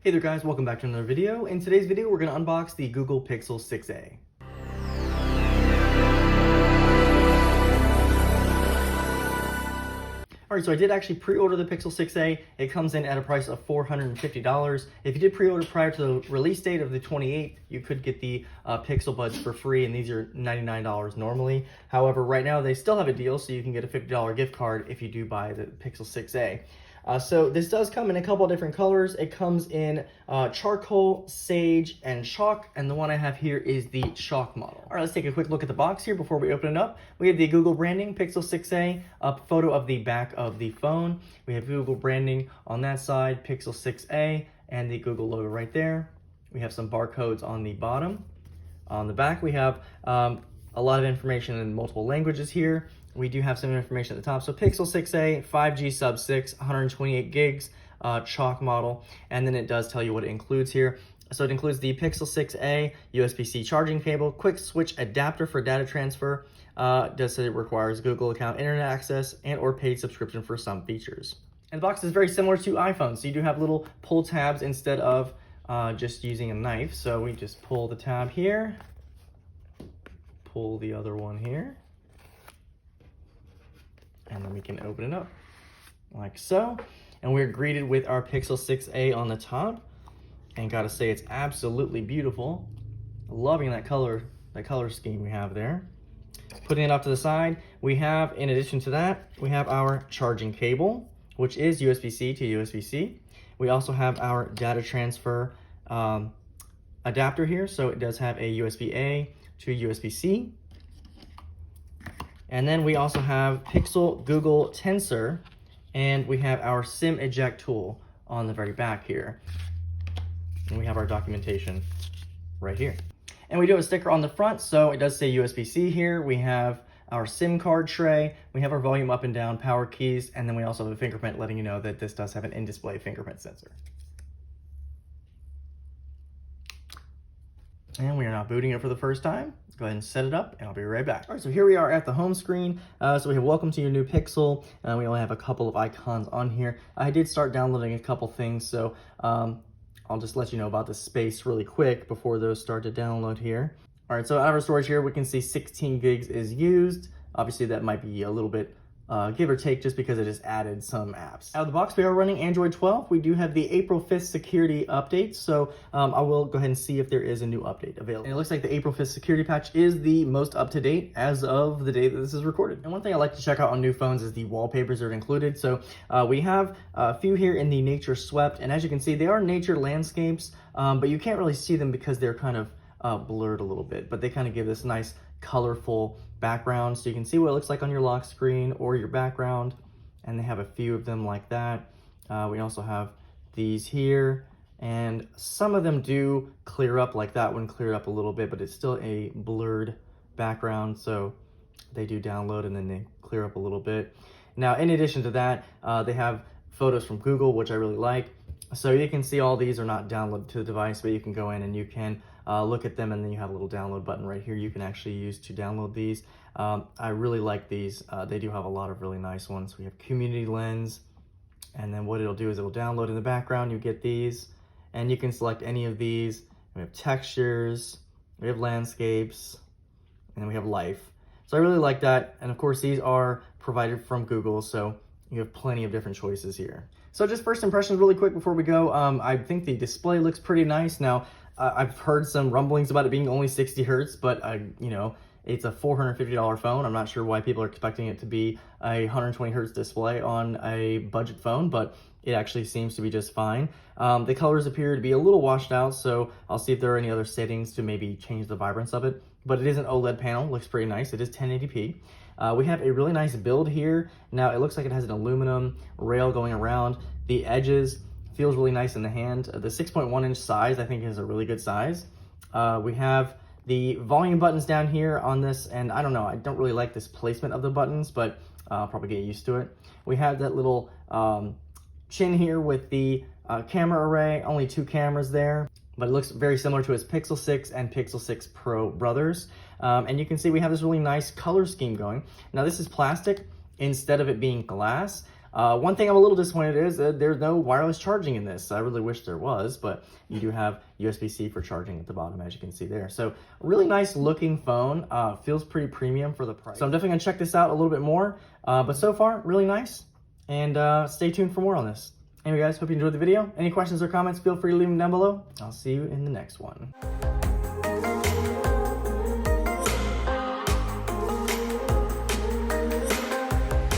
Hey there guys, welcome back to another video. In today's video, we're going to unbox the Google Pixel 6a. Alright, so I did actually pre-order the Pixel 6a. It comes in at a price of $450. If you did pre-order prior to the release date of the 28th, you could get the Pixel Buds for free, and these are $99 normally. However, right now they still have a deal, so you can get a $50 gift card if you do buy the Pixel 6a. So this does come in a couple of different colors. It comes in charcoal, sage, and chalk, and the one I have here is the chalk model. All right, let's take a quick look at the box here before we open it up. We have the Google branding, Pixel 6a, a photo of the back of the phone. We have Google branding on that side, Pixel 6a, and the Google logo right there. We have some barcodes on the bottom. On the back, we have a lot of information in multiple languages here. We do have some information at the top. So Pixel 6a, 5G sub-6, 128 gigs, chalk model, and then it does tell you what it includes here. So it includes the Pixel 6a USB-C charging cable, quick switch adapter for data transfer. Does say it requires Google account internet access and or paid subscription for some features. And the box is very similar to iPhone, so you do have little pull tabs instead of just using a knife. So we just pull the tab here, pull the other one here, and then we can open it up like so. And we're greeted with our Pixel 6a on the top. And gotta say, it's absolutely beautiful. Loving that color scheme we have there. Putting it off to the side, we have, in addition to that, we have our charging cable, which is USB-C to USB-C. We also have our data transfer adapter here. So it does have a USB-A to USB-C. And then we also have Pixel Google Tensor, and we have our SIM eject tool on the very back here. And we have our documentation right here. And we do have a sticker on the front, so it does say USB-C here. We have our SIM card tray, we have our volume up and down power keys, and then we also have a fingerprint letting you know that this does have an in-display fingerprint sensor. And we are now booting it for the first time. Go ahead and set it up, and I'll be right back. All right, so here we are at the home screen. So we have welcome to your new Pixel. We only have a couple of icons on here. I did start downloading a couple things, so I'll just let you know about the space really quick before those start to download here. All right, so out of our storage here, we can see 16 gigs is used. Obviously, that might be a little bit give or take just because it just added some apps. Out of the box, we are running Android 12. We do have the April 5th security update, so I will go ahead and see if there is a new update available. And it looks like the April 5th security patch is the most up-to-date as of the day that this is recorded. And one thing I like to check out on new phones is the wallpapers that are included. So we have a few here in the nature swept, and as you can see, they are nature landscapes, but you can't really see them because they're kind of blurred a little bit, but they kind of give this nice colorful background, so you can see what it looks like on your lock screen or your background, and they have a few of them like that. We also have these here, and some of them do clear up, like that one cleared up a little bit, but it's still a blurred background, so they do download and then they clear up a little bit. Now, in addition to that, they have photos from Google, which I really like. So you can see all these are not downloaded to the device, but you can go in and you can look at them, and then you have a little download button right here you can actually use to download these. I really like these. They do have a lot of really nice ones. We have Community Lens, and then what it'll do is it'll download in the background. You get these, and you can select any of these. We have textures, we have landscapes, and then we have life. So I really like that, and of course these are provided from Google, so you have plenty of different choices here. So just first impressions really quick before we go. I think the display looks pretty nice. Now, I've heard some rumblings about it being only 60 hertz, but you know, it's a $450 phone. I'm not sure why people are expecting it to be a 120 hertz display on a budget phone, but it actually seems to be just fine. The colors appear to be a little washed out, so I'll see if there are any other settings to maybe change the vibrance of it. But it is an OLED panel, looks pretty nice. It is 1080p. We have a really nice build here. Now, it looks like it has an aluminum rail going around the edges. Feels really nice in the hand. The 6.1 inch size, I think, is a really good size. We have the volume buttons down here on this, and I don't know, I don't really like this placement of the buttons, but I'll probably get used to it. We have that little chin here with the camera array, only 2 cameras there, but it looks very similar to its Pixel 6 and Pixel 6 Pro brothers. And you can see we have this really nice color scheme going. Now, this is plastic instead of it being glass. One thing I'm a little disappointed is that there's no wireless charging in this. I really wish there was, but you do have USB-C for charging at the bottom, as you can see there. So really nice looking phone. Feels pretty premium for the price. So I'm definitely gonna check this out a little bit more. But so far, really nice. And stay tuned for more on this. Anyway guys, hope you enjoyed the video. Any questions or comments, feel free to leave them down below. I'll see you in the next one.